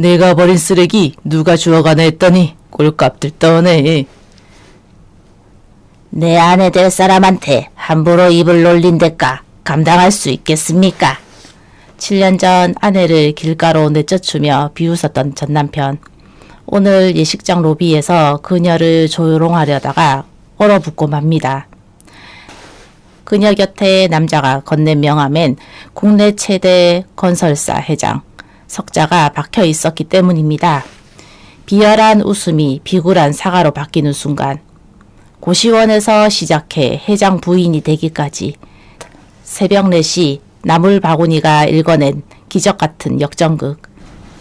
내가 버린 쓰레기 누가 주워가나 했더니 꼴값들 떠네. 내 아내 될 사람한테 함부로 입을 놀린 대가 감당할 수 있겠습니까? 7년 전 아내를 길가로 내쫓으며 비웃었던 전 남편. 오늘 예식장 로비에서 그녀를 조롱하려다가 얼어붙고 맙니다. 그녀 곁에 남자가 건넨 명함엔 국내 최대 건설사 회장 석자가 박혀 있었기 때문입니다. 비열한 웃음이 비굴한 사과로 바뀌는 순간 고시원에서 시작해 회장 부인이 되기까지 새벽 4시 나물 바구니가 읽어낸 기적같은 역전극.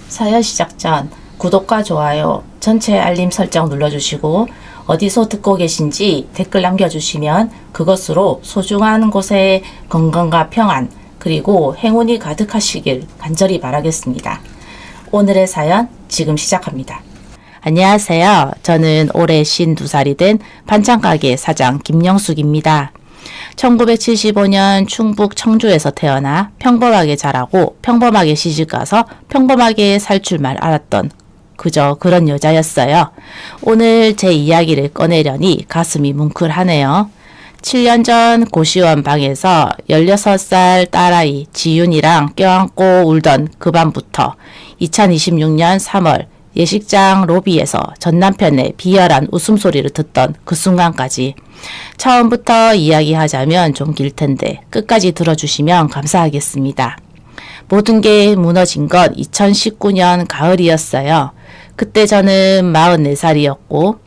사연 시작 전 구독과 좋아요, 전체 알림 설정 눌러주시고 어디서 듣고 계신지 댓글 남겨주시면 그것으로 소중한 곳에 건강과 평안 그리고 행운이 가득하시길 간절히 바라겠습니다. 오늘의 사연 지금 시작합니다. 안녕하세요. 저는 올해 52살이 된 반찬가게 사장 김영숙입니다. 1975년 충북 청주에서 태어나 평범하게 자라고 평범하게 시집가서 평범하게 살 줄만 알았던 그저 그런 여자였어요. 오늘 제 이야기를 꺼내려니 가슴이 뭉클하네요. 7년 전 고시원 방에서 16살 딸아이 지윤이랑 껴안고 울던 그 밤부터 2026년 3월 예식장 로비에서 전 남편의 비열한 웃음소리를 듣던 그 순간까지 처음부터 이야기하자면 좀 길 텐데 끝까지 들어주시면 감사하겠습니다. 모든 게 무너진 건 2019년 가을이었어요. 그때 저는 44살이었고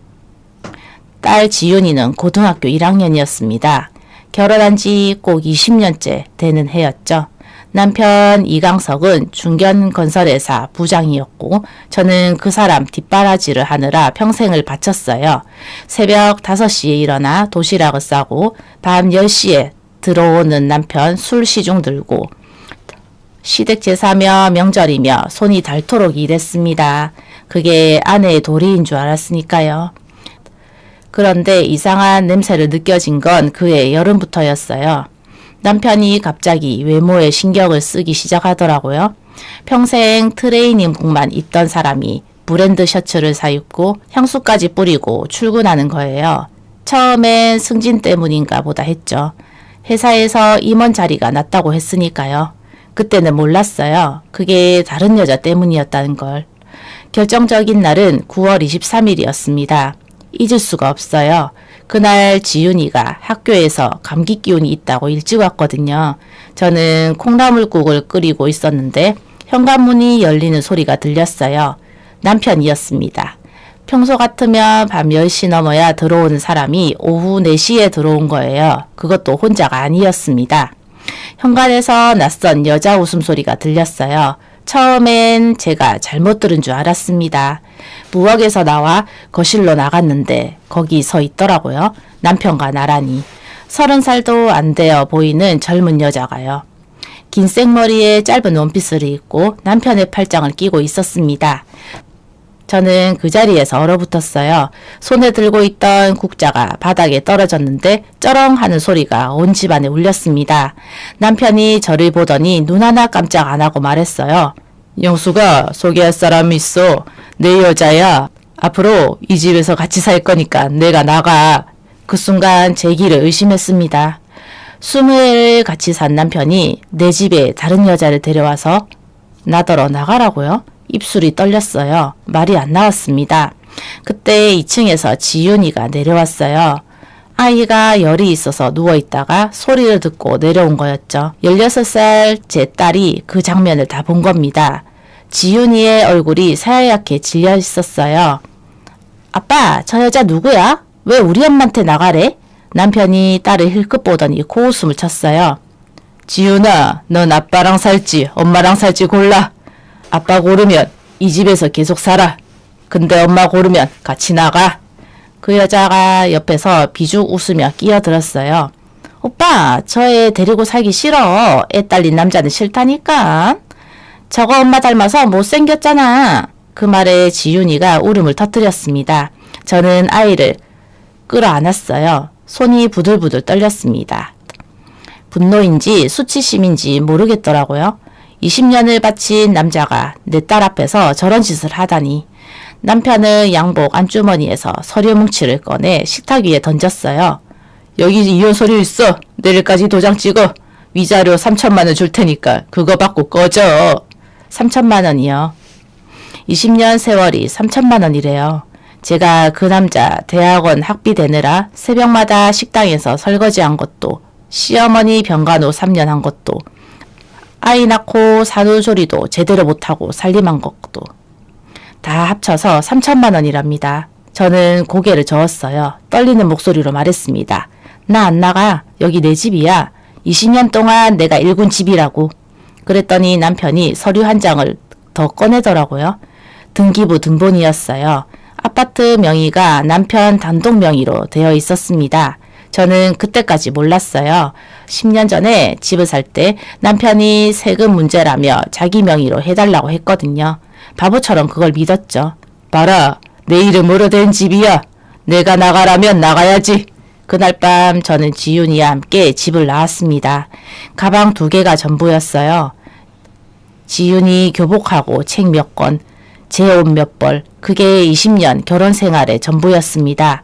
딸 지윤이는 고등학교 1학년이었습니다. 결혼한 지 꼭 20년째 되는 해였죠. 남편 이강석은 중견건설회사 부장이었고 저는 그 사람 뒷바라지를 하느라 평생을 바쳤어요. 새벽 5시에 일어나 도시락을 싸고 밤 10시에 들어오는 남편 술 시중 들고 시댁 제사며 명절이며 손이 닳도록 일했습니다. 그게 아내의 도리인 줄 알았으니까요. 그런데 이상한 냄새를 느껴진 건 그해 여름부터였어요. 남편이 갑자기 외모에 신경을 쓰기 시작하더라고요. 평생 트레이닝복만 입던 사람이 브랜드 셔츠를 사입고 향수까지 뿌리고 출근하는 거예요. 처음엔 승진 때문인가 보다 했죠. 회사에서 임원 자리가 낮다고 했으니까요. 그때는 몰랐어요. 그게 다른 여자 때문이었다는 걸. 결정적인 날은 9월 23일이었습니다. 잊을 수가 없어요. 그날 지윤이가 학교에서 감기 기운이 있다고 일찍 왔거든요. 저는 콩나물국을 끓이고 있었는데 현관문이 열리는 소리가 들렸어요. 남편이었습니다. 평소 같으면 밤 10시 넘어야 들어오는 사람이 오후 4시에 들어온 거예요. 그것도 혼자가 아니었습니다. 현관에서 낯선 여자 웃음소리가 들렸어요. 처음엔 제가 잘못 들은 줄 알았습니다. 부엌에서 나와 거실로 나갔는데 거기 서 있더라고요. 남편과 나란히. 30살도 안 되어 보이는 젊은 여자가요. 긴 생머리에 짧은 원피스를 입고 남편의 팔짱을 끼고 있었습니다. 저는 그 자리에서 얼어붙었어요. 손에 들고 있던 국자가 바닥에 떨어졌는데 쩌렁 하는 소리가 온 집안에 울렸습니다. 남편이 저를 보더니 눈 하나 깜짝 안 하고 말했어요. 영수가 소개할 사람이 있어. 내 여자야. 앞으로 이 집에서 같이 살 거니까 내가 나가. 그 순간 제 길을 의심했습니다. 20회를 같이 산 남편이 내 집에 다른 여자를 데려와서 나더러 나가라고요? 입술이 떨렸어요. 말이 안 나왔습니다. 그때 2층에서 지윤이가 내려왔어요. 아이가 열이 있어서 누워있다가 소리를 듣고 내려온 거였죠. 16살 제 딸이 그 장면을 다 본 겁니다. 지윤이의 얼굴이 새하얗게 질려 있었어요. 아빠, 저 여자 누구야? 왜 우리 엄마한테 나가래? 남편이 딸을 힐끗 보더니 코웃음을 쳤어요. 지윤아, 넌 아빠랑 살지 엄마랑 살지 골라. 아빠 고르면 이 집에서 계속 살아. 근데 엄마 고르면 같이 나가. 그 여자가 옆에서 비죽 웃으며 끼어들었어요. 오빠, 저 애 데리고 살기 싫어. 애 딸린 남자는 싫다니까. 저거 엄마 닮아서 못생겼잖아. 그 말에 지윤이가 울음을 터뜨렸습니다. 저는 아이를 끌어안았어요. 손이 부들부들 떨렸습니다. 분노인지 수치심인지 모르겠더라고요. 20년을 바친 남자가 내 딸 앞에서 저런 짓을 하다니. 남편은 양복 안주머니에서 서류 뭉치를 꺼내 식탁 위에 던졌어요. 여기 이혼 서류 있어. 내일까지 도장 찍어. 위자료 3천만 원 줄 테니까 그거 받고 꺼져. 3천만 원이요. 20년 세월이 3천만 원이래요. 제가 그 남자 대학원 학비 대느라 새벽마다 식당에서 설거지한 것도, 시어머니 병간호 3년 한 것도, 아이 낳고 산후조리도 제대로 못하고 살림한 것도 다 합쳐서 3천만 원이랍니다. 저는 고개를 저었어요. 떨리는 목소리로 말했습니다. 나 안 나가. 여기 내 집이야. 20년 동안 내가 일군 집이라고. 그랬더니 남편이 서류 한 장을 더 꺼내더라고요. 등기부 등본이었어요. 아파트 명의가 남편 단독 명의로 되어 있었습니다. 저는 그때까지 몰랐어요. 10년 전에 집을 살 때 남편이 세금 문제라며 자기 명의로 해달라고 했거든요. 바보처럼 그걸 믿었죠. 봐라, 내 이름으로 된 집이야. 내가 나가라면 나가야지. 그날 밤 저는 지윤이와 함께 집을 나왔습니다. 가방 2개가 전부였어요. 지윤이 교복하고 책 몇 권, 제 옷 몇 벌, 그게 20년 결혼 생활의 전부였습니다.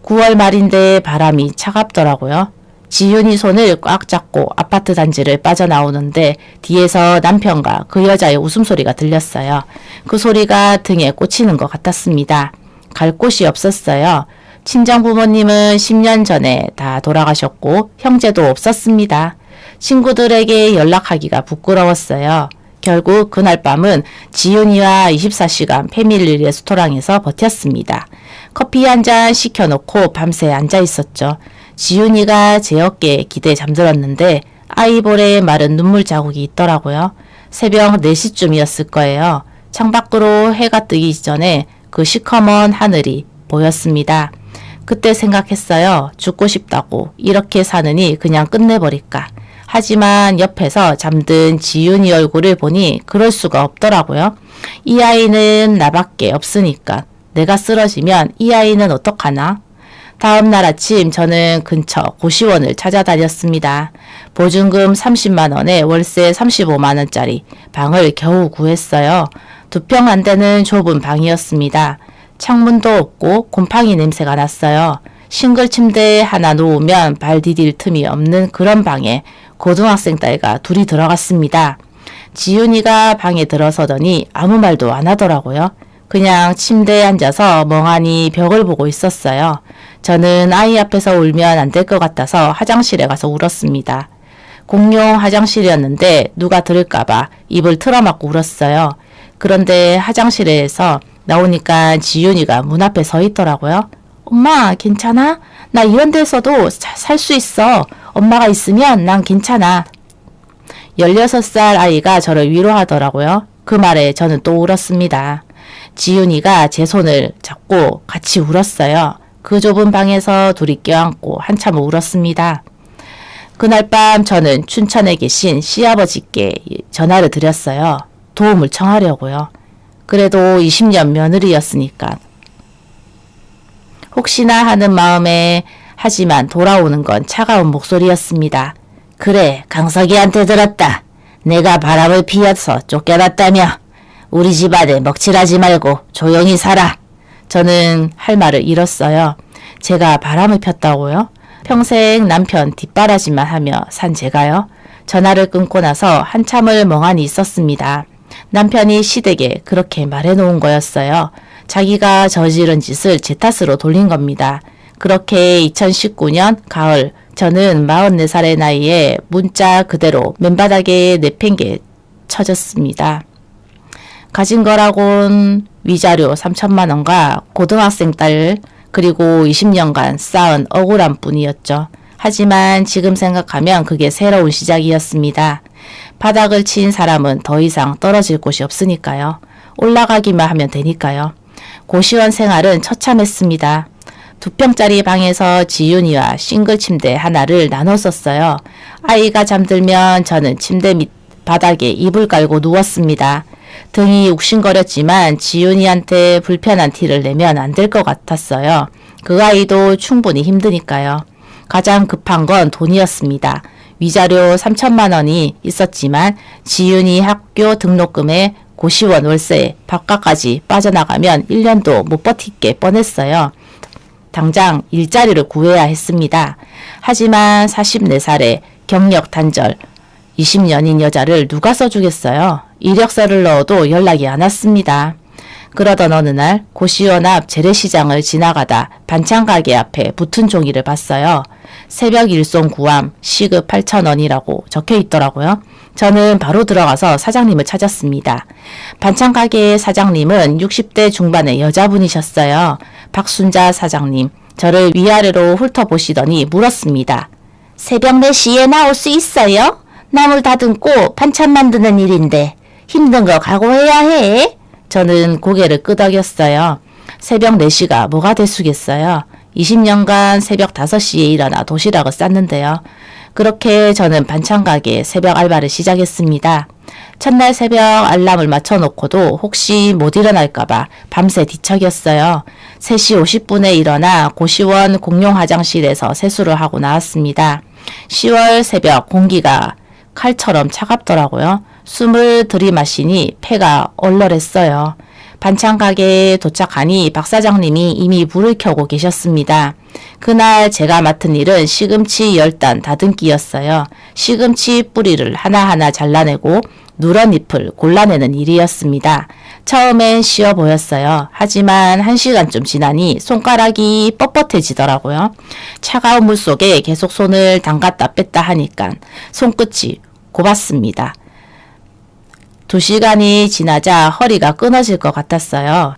9월 말인데 바람이 차갑더라고요. 지윤이 손을 꽉 잡고 아파트 단지를 빠져나오는데 뒤에서 남편과 그 여자의 웃음소리가 들렸어요. 그 소리가 등에 꽂히는 것 같았습니다. 갈 곳이 없었어요. 친정 부모님은 10년 전에 다 돌아가셨고 형제도 없었습니다. 친구들에게 연락하기가 부끄러웠어요. 결국 그날 밤은 지윤이와 24시간 패밀리 레스토랑에서 버텼습니다. 커피 한 잔 시켜놓고 밤새 앉아 있었죠. 지윤이가 제 어깨에 기대 잠들었는데 아이볼에 마른 눈물 자국이 있더라고요. 새벽 4시쯤이었을 거예요. 창밖으로 해가 뜨기 전에 그 시커먼 하늘이 보였습니다. 그때 생각했어요. 죽고 싶다고. 이렇게 사느니 그냥 끝내버릴까. 하지만 옆에서 잠든 지윤이 얼굴을 보니 그럴 수가 없더라고요. 이 아이는 나밖에 없으니까. 내가 쓰러지면 이 아이는 어떡하나? 다음 날 아침 저는 근처 고시원을 찾아다녔습니다. 보증금 30만 원에 월세 35만 원짜리 방을 겨우 구했어요. 2평 안 되는 좁은 방이었습니다. 창문도 없고 곰팡이 냄새가 났어요. 싱글 침대에 하나 놓으면 발 디딜 틈이 없는 그런 방에 고등학생 딸과 둘이 들어갔습니다. 지윤이가 방에 들어서더니 아무 말도 안 하더라고요. 그냥 침대에 앉아서 멍하니 벽을 보고 있었어요. 저는 아이 앞에서 울면 안 될 것 같아서 화장실에 가서 울었습니다. 공용 화장실이었는데 누가 들을까봐 입을 틀어막고 울었어요. 그런데 화장실에서 나오니까 지윤이가 문 앞에 서 있더라고요. 엄마, 괜찮아? 나 이런 데서도 살 수 있어. 엄마가 있으면 난 괜찮아. 16살 아이가 저를 위로하더라고요. 그 말에 저는 또 울었습니다. 지윤이가 제 손을 잡고 같이 울었어요. 그 좁은 방에서 둘이 껴안고 한참 울었습니다. 그날 밤 저는 춘천에 계신 시아버지께 전화를 드렸어요. 도움을 청하려고요. 그래도 20년 며느리였으니까. 혹시나 하는 마음에 하지만 돌아오는 건 차가운 목소리였습니다. 그래, 강석이한테 들었다. 내가 바람을 피워서 쫓겨났다며. 우리 집안에 먹칠하지 말고 조용히 살아. 저는 할 말을 잃었어요. 제가 바람을 폈다고요? 평생 남편 뒷바라지만 하며 산 제가요? 전화를 끊고 나서 한참을 멍하니 있었습니다. 남편이 시댁에 그렇게 말해놓은 거였어요. 자기가 저지른 짓을 제 탓으로 돌린 겁니다. 그렇게 2019년 가을 저는 44살의 나이에 문자 그대로 맨바닥에 내팽개 쳐졌습니다. 가진 거라곤 위자료 3천만 원과 고등학생 딸 그리고 20년간 쌓은 억울한 뿐이었죠. 하지만 지금 생각하면 그게 새로운 시작이었습니다. 바닥을 친 사람은 더 이상 떨어질 곳이 없으니까요. 올라가기만 하면 되니까요. 고시원 생활은 처참했습니다. 2평짜리 방에서 지윤이와 싱글 침대 하나를 나눠 썼어요. 아이가 잠들면 저는 침대 밑 바닥에 이불 깔고 누웠습니다. 등이 욱신거렸지만 지윤이한테 불편한 티를 내면 안 될 것 같았어요. 그 아이도 충분히 힘드니까요. 가장 급한 건 돈이었습니다. 위자료 3천만 원이 있었지만 지윤이 학교 등록금에 고시원 월세, 밥값까지 빠져나가면 1년도 못 버티게 뻔했어요. 당장 일자리를 구해야 했습니다. 하지만 44살에 경력 단절 20년인 여자를 누가 써주겠어요. 이력서를 넣어도 연락이 안 왔습니다. 그러던 어느 날 고시원 앞 재래시장을 지나가다 반찬가게 앞에 붙은 종이를 봤어요. 새벽 일송 구함 시급 8,000원이라고 적혀 있더라고요. 저는 바로 들어가서 사장님을 찾았습니다. 반찬가게의 사장님은 60대 중반의 여자분이셨어요. 박순자 사장님, 저를 위아래로 훑어보시더니 물었습니다. 새벽 4시에 나올 수 있어요? 나물 다듬고 반찬 만드는 일인데 힘든 거 각오해야 해. 저는 고개를 끄덕였어요. 새벽 4시가 뭐가 대수겠어요. 20년간 새벽 5시에 일어나 도시락을 쌌는데요. 그렇게 저는 반찬가게 새벽 알바를 시작했습니다. 첫날 새벽 알람을 맞춰놓고도 혹시 못 일어날까봐 밤새 뒤척였어요. 3시 50분에 일어나 고시원 공용 화장실에서 세수를 하고 나왔습니다. 10월 새벽 공기가 칼처럼 차갑더라고요. 숨을 들이마시니 폐가 얼얼했어요. 반찬가게에 도착하니 박 사장님이 이미 불을 켜고 계셨습니다. 그날 제가 맡은 일은 시금치 10단 다듬기였어요. 시금치 뿌리를 하나하나 잘라내고 누런 잎을 골라내는 일이었습니다. 처음엔 쉬워 보였어요. 하지만 1시간쯤 지나니 손가락이 뻣뻣해지더라고요. 차가운 물 속에 계속 손을 담갔다 뺐다 하니까 손끝이 고봤습니다. 2시간이 지나자 허리가 끊어질 것 같았어요.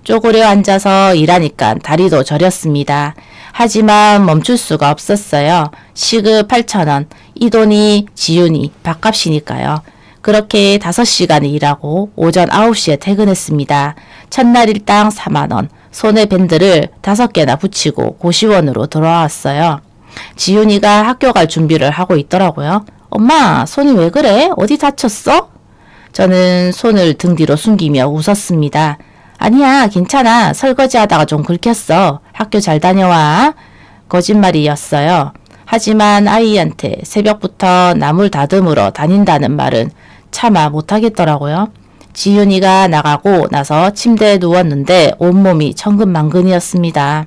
쪼그려 앉아서 일하니까 다리도 저렸습니다. 하지만 멈출 수가 없었어요. 시급 8,000원, 이 돈이 지윤이 밥값이니까요. 그렇게 5시간을 일하고 오전 9시에 퇴근했습니다. 첫날 일당 4만원, 손에 밴드를 5개나 붙이고 고시원으로 돌아왔어요. 지윤이가 학교 갈 준비를 하고 있더라고요. 엄마, 손이 왜 그래? 어디 다쳤어? 저는 손을 등 뒤로 숨기며 웃었습니다. 아니야, 괜찮아. 설거지하다가 좀 긁혔어. 학교 잘 다녀와. 거짓말이었어요. 하지만 아이한테 새벽부터 나물 다듬으러 다닌다는 말은 차마 못하겠더라고요. 지윤이가 나가고 나서 침대에 누웠는데 온몸이 천근만근이었습니다.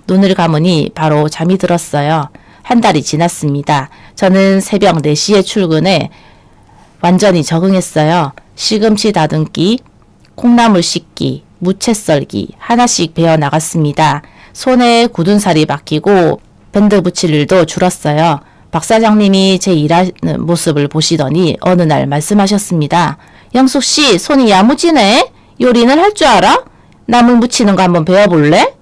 눈을 감으니 바로 잠이 들었어요. 한 달이 지났습니다. 저는 새벽 4시에 출근해 완전히 적응했어요. 시금치 다듬기, 콩나물 씻기, 무채 썰기 하나씩 배워 나갔습니다. 손에 굳은 살이 박히고 밴드 붙일 일도 줄었어요. 박 사장님이 제 일하는 모습을 보시더니 어느 날 말씀하셨습니다. 영숙 씨, 손이 야무지네? 요리는 할 줄 알아? 나물 무치는 거 한번 배워볼래?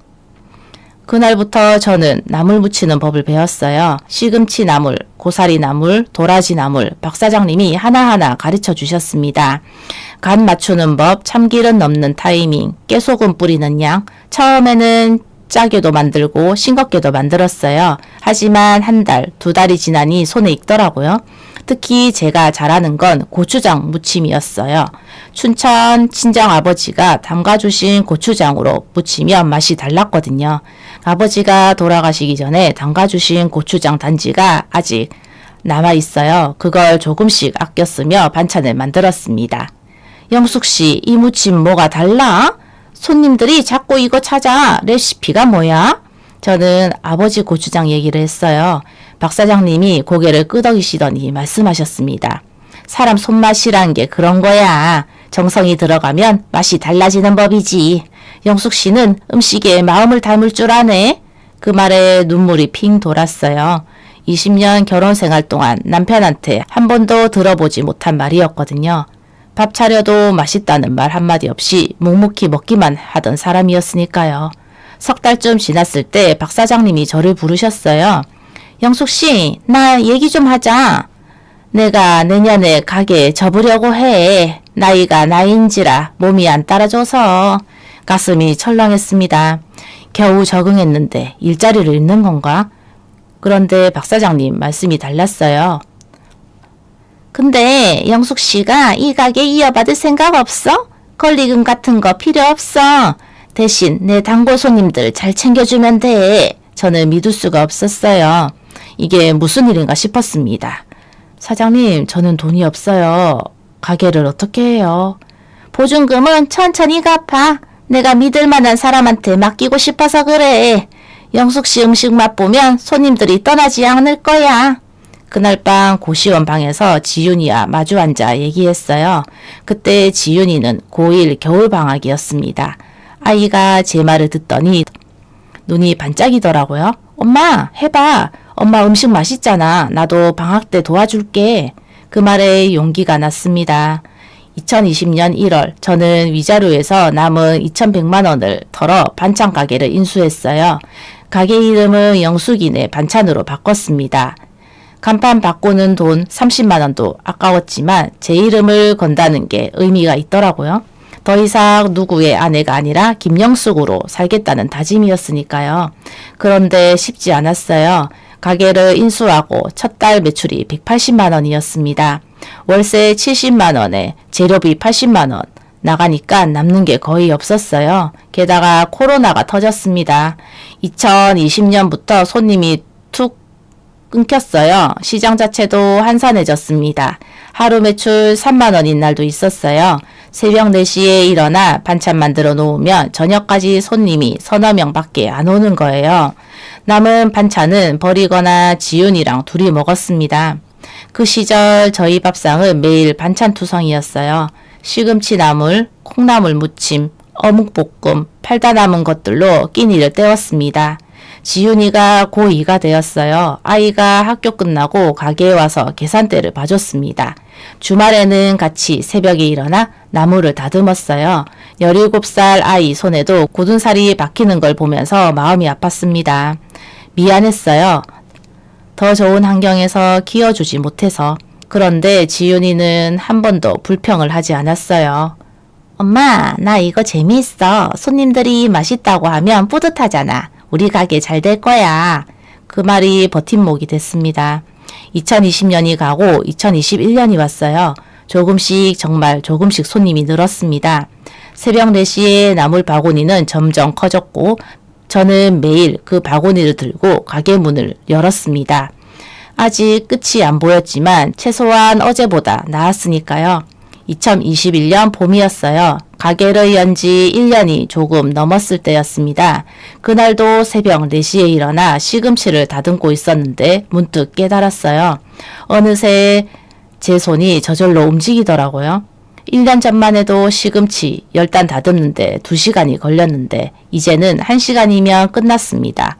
그날부터 저는 나물 무치는 법을 배웠어요. 시금치 나물, 고사리 나물, 도라지 나물 박 사장님이 하나하나 가르쳐 주셨습니다. 간 맞추는 법, 참기름 넣는 타이밍, 깨소금 뿌리는 양, 처음에는 짜게도 만들고 싱겁게도 만들었어요. 하지만 한 달, 2달이 지나니 손에 익더라고요. 특히 제가 잘하는 건 고추장 무침이었어요. 춘천 친정 아버지가 담가주신 고추장으로 무치면 맛이 달랐거든요. 아버지가 돌아가시기 전에 담가주신 고추장 단지가 아직 남아있어요. 그걸 조금씩 아껴 쓰며 반찬을 만들었습니다. 영숙씨, 이 무침 뭐가 달라? 손님들이 자꾸 이거 찾아. 레시피가 뭐야? 저는 아버지 고추장 얘기를 했어요. 박 사장님이 고개를 끄덕이시더니 말씀하셨습니다. 사람 손맛이란 게 그런 거야. 정성이 들어가면 맛이 달라지는 법이지. 영숙 씨는 음식에 마음을 담을 줄 아네. 그 말에 눈물이 핑 돌았어요. 20년 결혼 생활 동안 남편한테 한 번도 들어보지 못한 말이었거든요. 밥 차려도 맛있다는 말 한마디 없이 묵묵히 먹기만 하던 사람이었으니까요. 석 달쯤 지났을 때 박 사장님이 저를 부르셨어요. 영숙 씨, 나 얘기 좀 하자. 내가 내년에 가게 접으려고 해. 나이가 나이인지라 몸이 안 따라줘서. 가슴이 철렁했습니다. 겨우 적응했는데 일자리를 잃는 건가? 그런데 박 사장님 말씀이 달랐어요. 근데 영숙 씨가 이 가게 이어받을 생각 없어? 권리금 같은 거 필요 없어. 대신 내 단골 손님들 잘 챙겨주면 돼. 저는 믿을 수가 없었어요. 이게 무슨 일인가 싶었습니다. 사장님, 저는 돈이 없어요. 가게를 어떻게 해요? 보증금은 천천히 갚아. 내가 믿을 만한 사람한테 맡기고 싶어서 그래. 영숙 씨 음식 맛보면 손님들이 떠나지 않을 거야. 그날 밤 고시원 방에서 지윤이와 마주 앉아 얘기했어요. 그때 지윤이는 고1 겨울방학이었습니다. 아이가 제 말을 듣더니 눈이 반짝이더라고요. 엄마, 해봐. 엄마 음식 맛있잖아. 나도 방학 때 도와줄게. 그 말에 용기가 났습니다. 2020년 1월 저는 위자료에서 남은 2,100만 원을 털어 반찬 가게를 인수했어요. 가게 이름은 영숙이네 반찬으로 바꿨습니다. 간판 바꾸는 돈 30만 원도 아까웠지만 제 이름을 건다는 게 의미가 있더라고요. 더 이상 누구의 아내가 아니라 김영숙으로 살겠다는 다짐이었으니까요. 그런데 쉽지 않았어요. 가게를 인수하고 첫 달 매출이 180만 원이었습니다. 월세 70만 원에 재료비 80만 원. 나가니까 남는 게 거의 없었어요. 게다가 코로나가 터졌습니다. 2020년부터 손님이 툭 끊겼어요. 시장 자체도 한산해졌습니다. 하루 매출 3만 원인 날도 있었어요. 새벽 4시에 일어나 반찬 만들어 놓으면 저녁까지 손님이 서너 명밖에 안 오는 거예요. 남은 반찬은 버리거나 지윤이랑 둘이 먹었습니다. 그 시절 저희 밥상은 매일 반찬투성이었어요. 시금치 나물, 콩나물 무침, 어묵볶음, 팔다 남은 것들로 끼니를 때웠습니다. 지윤이가 고2가 되었어요. 아이가 학교 끝나고 가게에 와서 계산대를 봐줬습니다. 주말에는 같이 새벽에 일어나 나무를 다듬었어요. 17살 아이 손에도 굳은 살이 박히는 걸 보면서 마음이 아팠습니다. 미안했어요. 더 좋은 환경에서 키워주지 못해서. 그런데 지윤이는 한 번도 불평을 하지 않았어요. 엄마, 나 이거 재미있어. 손님들이 맛있다고 하면 뿌듯하잖아. 우리 가게 잘 될 거야. 그 말이 버팀목이 됐습니다. 2020년이 가고 2021년이 왔어요. 정말 조금씩 손님이 늘었습니다. 새벽 4시에 나물 바구니는 점점 커졌고 저는 매일 그 바구니를 들고 가게 문을 열었습니다. 아직 끝이 안 보였지만 최소한 어제보다 나았으니까요. 2021년 봄이었어요. 가게를 연 지 1년이 조금 넘었을 때였습니다. 그날도 새벽 4시에 일어나 시금치를 다듬고 있었는데 문득 깨달았어요. 어느새 제 손이 저절로 움직이더라고요. 1년 전만 해도 시금치 10단 다듬는데 2시간이 걸렸는데 이제는 1시간이면 끝났습니다.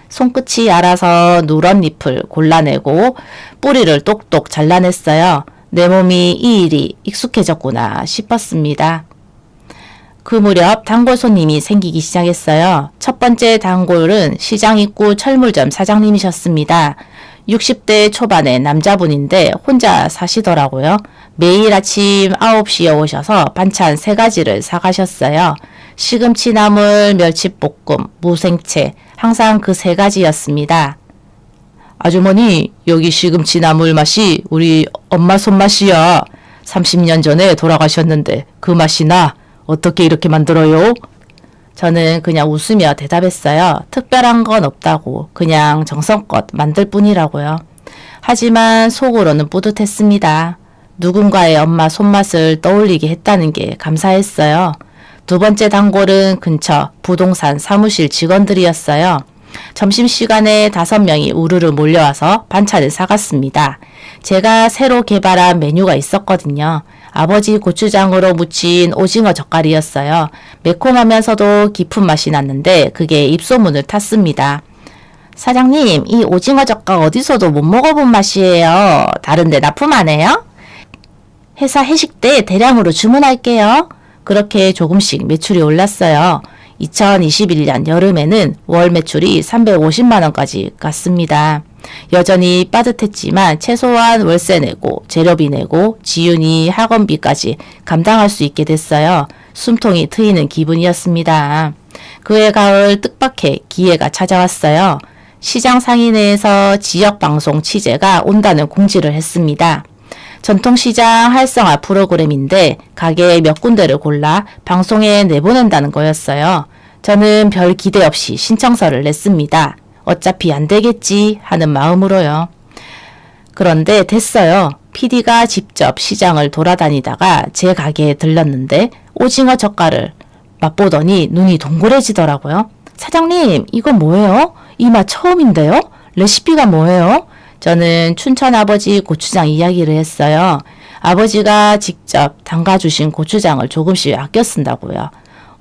손끝이 알아서 누런 잎을 골라내고 뿌리를 똑똑 잘라냈어요. 내 몸이 이 일이 익숙해졌구나 싶었습니다. 그 무렵 단골 손님이 생기기 시작했어요. 첫 번째 단골은 시장 입구 철물점 사장님이셨습니다. 60대 초반의 남자분인데 혼자 사시더라고요. 매일 아침 9시에 오셔서 반찬 3가지를 사가셨어요. 시금치 나물, 멸치볶음, 무생채, 항상 그 3가지였습니다. 아주머니, 여기 시금치 나물 맛이 우리 엄마 손맛이야. 30년 전에 돌아가셨는데 그 맛이 나. 어떻게 이렇게 만들어요? 저는 그냥 웃으며 대답했어요. 특별한 건 없다고. 그냥 정성껏 만들 뿐이라고요. 하지만 속으로는 뿌듯했습니다. 누군가의 엄마 손맛을 떠올리게 했다는 게 감사했어요. 두 번째 단골은 근처 부동산 사무실 직원들이었어요. 점심시간에 5명이 우르르 몰려와서 반찬을 사갔습니다. 제가 새로 개발한 메뉴가 있었거든요. 아버지 고추장으로 무친 오징어 젓갈이었어요. 매콤하면서도 깊은 맛이 났는데 그게 입소문을 탔습니다. 사장님, 이 오징어 젓갈 어디서도 못 먹어본 맛이에요. 다른데 납품하네요? 회사 회식 때 대량으로 주문할게요. 그렇게 조금씩 매출이 올랐어요. 2021년 여름에는 월 매출이 350만 원까지 갔습니다. 여전히 빠듯했지만 최소한 월세 내고 재료비 내고 지윤이 학원비까지 감당할 수 있게 됐어요. 숨통이 트이는 기분이었습니다. 그해 가을 뜻밖의 기회가 찾아왔어요. 시장 상인회에서 지역방송 취재가 온다는 공지를 했습니다. 전통시장 활성화 프로그램인데 가게 몇 군데를 골라 방송에 내보낸다는 거였어요. 저는 별 기대 없이 신청서를 냈습니다. 어차피 안 되겠지 하는 마음으로요. 그런데 됐어요. PD가 직접 시장을 돌아다니다가 제 가게에 들렀는데 오징어 젓갈을 맛보더니 눈이 동그래지더라고요. 사장님, 이거 뭐예요? 이 맛 처음인데요? 레시피가 뭐예요? 저는 춘천 아버지 고추장 이야기를 했어요. 아버지가 직접 담가주신 고추장을 조금씩 아껴 쓴다고요.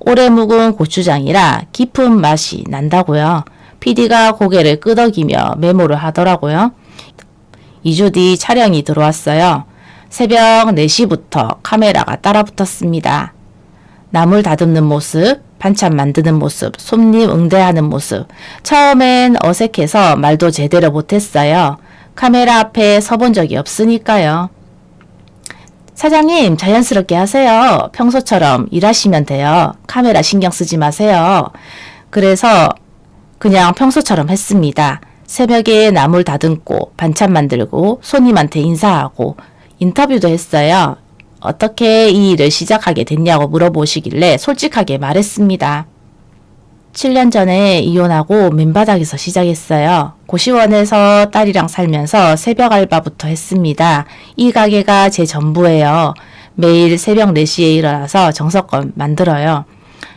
오래 묵은 고추장이라 깊은 맛이 난다고요. PD가 고개를 끄덕이며 메모를 하더라고요. 2주 뒤 촬영이 들어왔어요. 새벽 4시부터 카메라가 따라붙었습니다. 나물 다듬는 모습, 반찬 만드는 모습, 손님 응대하는 모습. 처음엔 어색해서 말도 제대로 못했어요. 카메라 앞에 서본 적이 없으니까요. 사장님, 자연스럽게 하세요. 평소처럼 일하시면 돼요. 카메라 신경 쓰지 마세요. 그래서 그냥 평소처럼 했습니다. 새벽에 나물 다듬고 반찬 만들고 손님한테 인사하고 인터뷰도 했어요. 어떻게 이 일을 시작하게 됐냐고 물어보시길래 솔직하게 말했습니다. 7년 전에 이혼하고 맨바닥에서 시작했어요. 고시원에서 딸이랑 살면서 새벽 알바부터 했습니다. 이 가게가 제 전부예요. 매일 새벽 4시에 일어나서 정성껏 만들어요.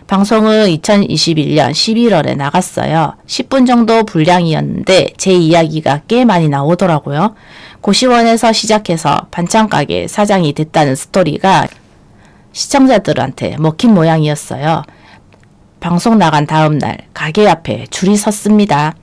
방송은 2021년 11월에 나갔어요. 10분 정도 분량이었는데 제 이야기가 꽤 많이 나오더라고요. 고시원에서 시작해서 반찬가게 사장이 됐다는 스토리가 시청자들한테 먹힌 모양이었어요. 방송 나간 다음 날 가게 앞에 줄이 섰습니다.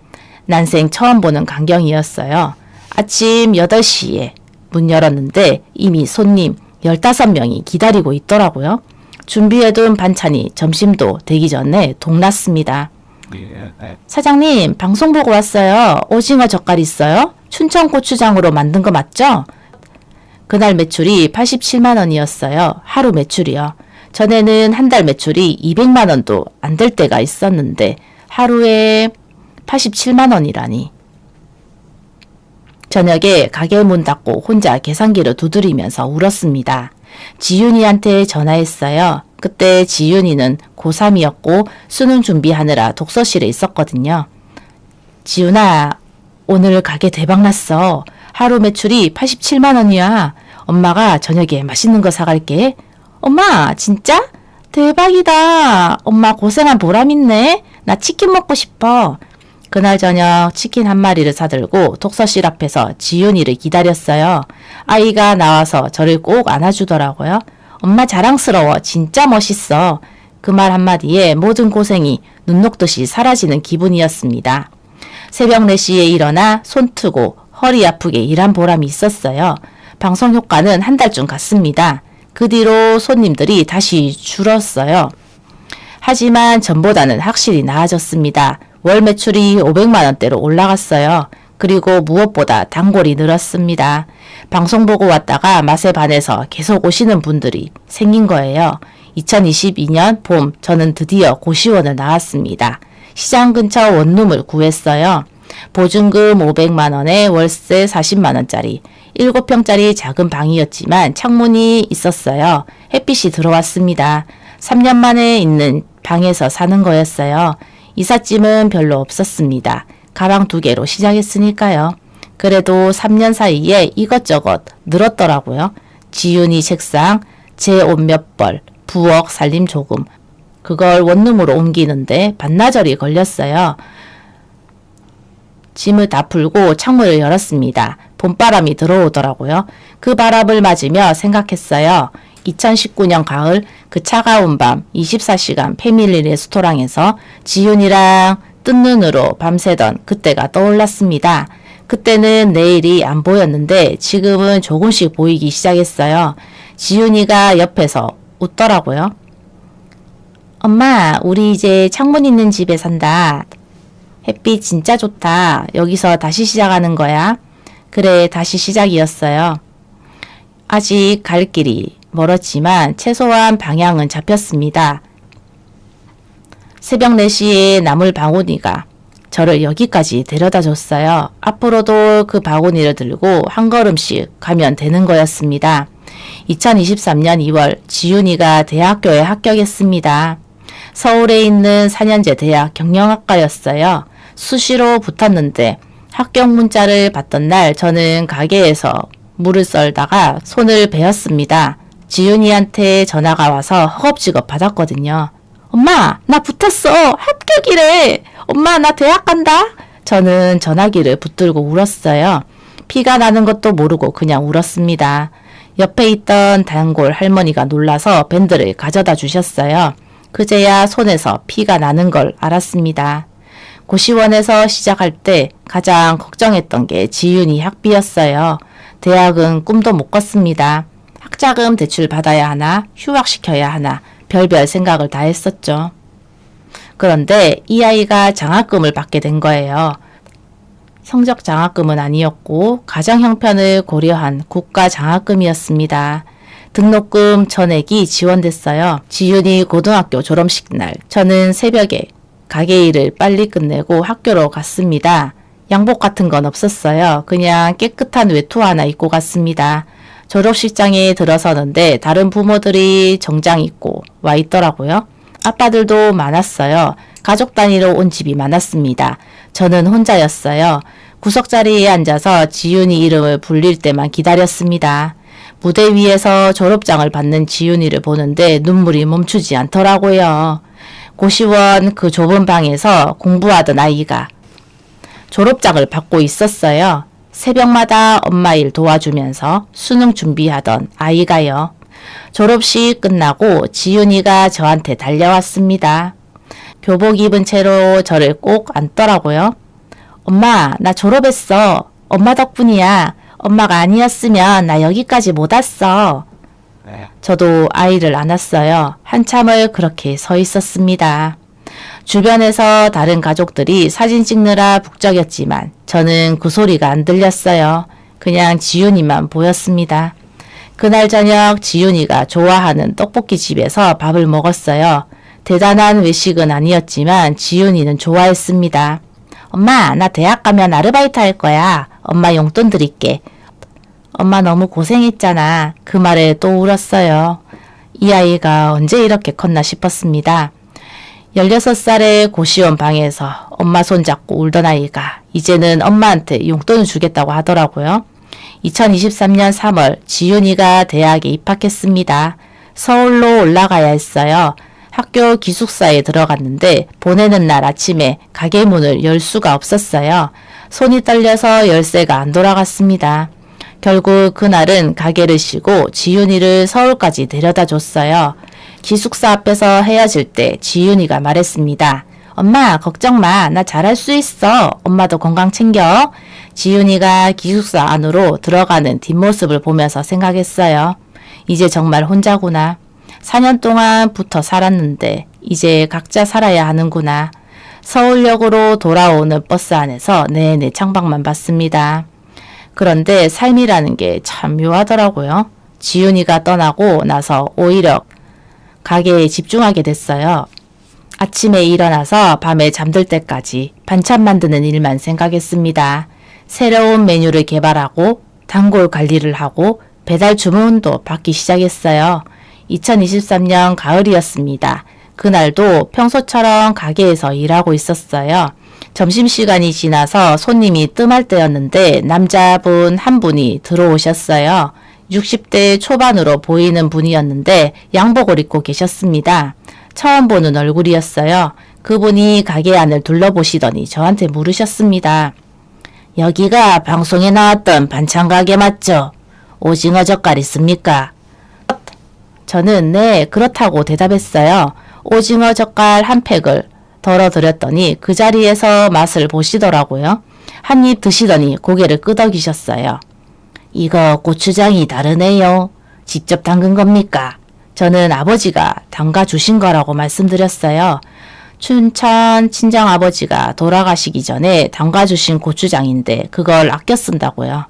난생 처음 보는 광경이었어요. 아침 8시에 문 열었는데 이미 손님 15명이 기다리고 있더라고요. 준비해둔 반찬이 점심도 되기 전에 동났습니다. 사장님, 방송 보고 왔어요. 오징어 젓갈 있어요? 춘천 고추장으로 만든 거 맞죠? 그날 매출이 87만 원이었어요. 하루 매출이요. 전에는 한 달 매출이 200만 원도 안 될 때가 있었는데 하루에 87만 원이라니. 저녁에 가게 문 닫고 혼자 계산기를 두드리면서 울었습니다. 지윤이한테 전화했어요. 그때 지윤이는 고3이었고 수능 준비하느라 독서실에 있었거든요. 지윤아, 오늘 가게 대박났어. 하루 매출이 87만 원이야. 엄마가 저녁에 맛있는 거 사갈게. 엄마, 진짜? 대박이다. 엄마 고생한 보람 있네. 나 치킨 먹고 싶어. 그날 저녁 치킨 한 마리를 사들고 독서실 앞에서 지윤이를 기다렸어요. 아이가 나와서 저를 꼭 안아주더라고요. 엄마 자랑스러워. 진짜 멋있어. 그 말 한마디에 모든 고생이 눈 녹듯이 사라지는 기분이었습니다. 새벽 4시에 일어나 손 트고 허리 아프게 일한 보람이 있었어요. 방송 효과는 한 달쯤 갔습니다. 그 뒤로 손님들이 다시 줄었어요. 하지만 전보다는 확실히 나아졌습니다. 월 매출이 500만 원대로 올라갔어요. 그리고 무엇보다 단골이 늘었습니다. 방송 보고 왔다가 맛에 반해서 계속 오시는 분들이 생긴 거예요. 2022년 봄 저는 드디어 고시원을 나왔습니다. 시장 근처 원룸을 구했어요. 보증금 500만 원에 월세 40만 원짜리 7평짜리 작은 방이었지만 창문이 있었어요. 햇빛이 들어왔습니다. 3년 만에 있는 방에서 사는 거였어요. 이삿짐은 별로 없었습니다. 가방 2개로 시작했으니까요. 그래도 3년 사이에 이것저것 늘었더라고요. 지윤이 책상, 제 옷 몇 벌, 부엌 살림 조금. 그걸 원룸으로 옮기는데 반나절이 걸렸어요. 짐을 다 풀고 창문을 열었습니다. 봄바람이 들어오더라고요. 그 바람을 맞으며 생각했어요. 2019년 가을 그 차가운 밤 24시간 패밀리 레스토랑에서 지윤이랑 뜬 눈으로 밤새던 그때가 떠올랐습니다. 그때는 내일이 안 보였는데 지금은 조금씩 보이기 시작했어요. 지윤이가 옆에서 웃더라고요. 엄마, 우리 이제 창문 있는 집에 산다. 햇빛 진짜 좋다. 여기서 다시 시작하는 거야. 그래, 다시 시작이었어요. 아직 갈 길이 멀었지만 최소한 방향은 잡혔습니다. 새벽 4시에 나물 바구니가 저를 여기까지 데려다 줬어요. 앞으로도 그 바구니를 들고 한 걸음씩 가면 되는 거였습니다. 2023년 2월 지윤이가 대학교에 합격했습니다. 서울에 있는 4년제 대학 경영학과였어요. 수시로 붙었는데 합격 문자를 받던 날 저는 가게에서 물을 썰다가 손을 베었습니다. 지윤이한테 전화가 와서 허겁지겁 받았거든요. 엄마, 나 붙었어. 합격이래. 엄마, 나 대학 간다. 저는 전화기를 붙들고 울었어요. 피가 나는 것도 모르고 그냥 울었습니다. 옆에 있던 단골 할머니가 놀라서 밴드를 가져다 주셨어요. 그제야 손에서 피가 나는 걸 알았습니다. 고시원에서 시작할 때 가장 걱정했던 게 지윤이 학비였어요. 대학은 꿈도 못 꿨습니다. 학자금 대출 받아야 하나, 휴학시켜야 하나, 별별 생각을 다 했었죠. 그런데 이 아이가 장학금을 받게 된 거예요. 성적 장학금은 아니었고 가정 형편을 고려한 국가 장학금이었습니다. 등록금 전액이 지원됐어요. 지윤이 고등학교 졸업식 날 저는 새벽에 가게 일을 빨리 끝내고 학교로 갔습니다. 양복 같은 건 없었어요. 그냥 깨끗한 외투 하나 입고 갔습니다. 졸업식장에 들어서는데 다른 부모들이 정장 입고 와 있더라고요. 아빠들도 많았어요. 가족 단위로 온 집이 많았습니다. 저는 혼자였어요. 구석자리에 앉아서 지윤이 이름을 불릴 때만 기다렸습니다. 무대 위에서 졸업장을 받는 지윤이를 보는데 눈물이 멈추지 않더라고요. 고시원 그 좁은 방에서 공부하던 아이가 졸업장을 받고 있었어요. 새벽마다 엄마 일 도와주면서 수능 준비하던 아이가요. 졸업식 끝나고 지윤이가 저한테 달려왔습니다. 교복 입은 채로 저를 꼭 안더라고요. 엄마, 나 졸업했어. 엄마 덕분이야. 엄마가 아니었으면 나 여기까지 못 왔어. 저도 아이를 안았어요. 한참을 그렇게 서 있었습니다. 주변에서 다른 가족들이 사진 찍느라 북적였지만 저는 그 소리가 안 들렸어요. 그냥 지윤이만 보였습니다. 그날 저녁 지윤이가 좋아하는 떡볶이 집에서 밥을 먹었어요. 대단한 외식은 아니었지만 지윤이는 좋아했습니다. 엄마, 나 대학 가면 아르바이트 할 거야. 엄마 용돈 드릴게. 엄마 너무 고생했잖아. 그 말에 또 울었어요. 이 아이가 언제 이렇게 컸나 싶었습니다. 16살의 고시원 방에서 엄마 손잡고 울던 아이가 이제는 엄마한테 용돈을 주겠다고 하더라고요. 2023년 3월 지윤이가 대학에 입학했습니다. 서울로 올라가야 했어요. 학교 기숙사에 들어갔는데 보내는 날 아침에 가게 문을 열 수가 없었어요. 손이 떨려서 열쇠가 안 돌아갔습니다. 결국 그날은 가게를 쉬고 지윤이를 서울까지 데려다 줬어요. 기숙사 앞에서 헤어질 때 지윤이가 말했습니다. 엄마, 걱정 마. 나 잘할 수 있어. 엄마도 건강 챙겨. 지윤이가 기숙사 안으로 들어가는 뒷모습을 보면서 생각했어요. 이제 정말 혼자구나. 4년 동안 붙어 살았는데 이제 각자 살아야 하는구나. 서울역으로 돌아오는 버스 안에서 내내 창밖만 봤습니다. 그런데 삶이라는 게 참 묘하더라고요. 지윤이가 떠나고 나서 오히려 가게에 집중하게 됐어요. 아침에 일어나서 밤에 잠들 때까지 반찬 만드는 일만 생각했습니다. 새로운 메뉴를 개발하고 단골 관리를 하고 배달 주문도 받기 시작했어요. 2023년 가을이었습니다. 그날도 평소처럼 가게에서 일하고 있었어요. 점심시간이 지나서 손님이 뜸할 때였는데 남자분 한 분이 들어오셨어요. 60대 초반으로 보이는 분이었는데 양복을 입고 계셨습니다. 처음 보는 얼굴이었어요. 그분이 가게 안을 둘러보시더니 저한테 물으셨습니다. 여기가 방송에 나왔던 반찬 가게 맞죠? 오징어 젓갈 있습니까? 저는 네, 그렇다고 대답했어요. 오징어 젓갈 한 팩을 덜어드렸더니 그 자리에서 맛을 보시더라고요. 한 입 드시더니 고개를 끄덕이셨어요. 이거 고추장이 다르네요. 직접 담근 겁니까? 저는 아버지가 담가 주신 거라고 말씀드렸어요. 춘천 친정아버지가 돌아가시기 전에 담가 주신 고추장인데 그걸 아껴 쓴다고요.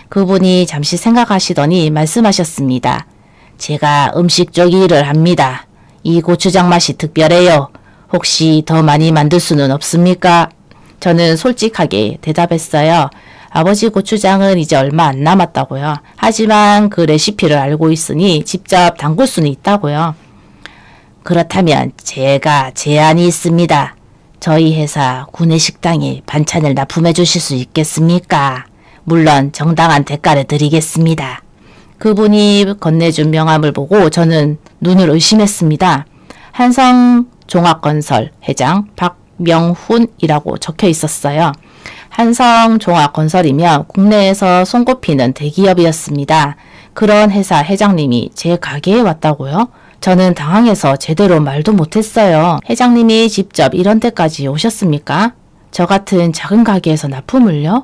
그분이 잠시 생각하시더니 말씀하셨습니다. 제가 음식 쪽 일을 합니다. 이 고추장 맛이 특별해요. 혹시 더 많이 만들 수는 없습니까? 저는 솔직하게 대답했어요. 아버지 고추장은 이제 얼마 안 남았다고요. 하지만 그 레시피를 알고 있으니 직접 담글 수는 있다고요. 그렇다면 제가 제안이 있습니다. 저희 회사 구내식당에 반찬을 납품해 주실 수 있겠습니까? 물론 정당한 대가를 드리겠습니다. 그분이 건네준 명함을 보고 저는 눈을 의심했습니다. 한성종합건설 회장 박명훈이라고 적혀 있었어요. 한성종합건설이면 국내에서 손꼽히는 대기업이었습니다. 그런 회사 회장님이 제 가게에 왔다고요? 저는 당황해서 제대로 말도 못했어요. 회장님이 직접 이런 데까지 오셨습니까? 저 같은 작은 가게에서 납품을요?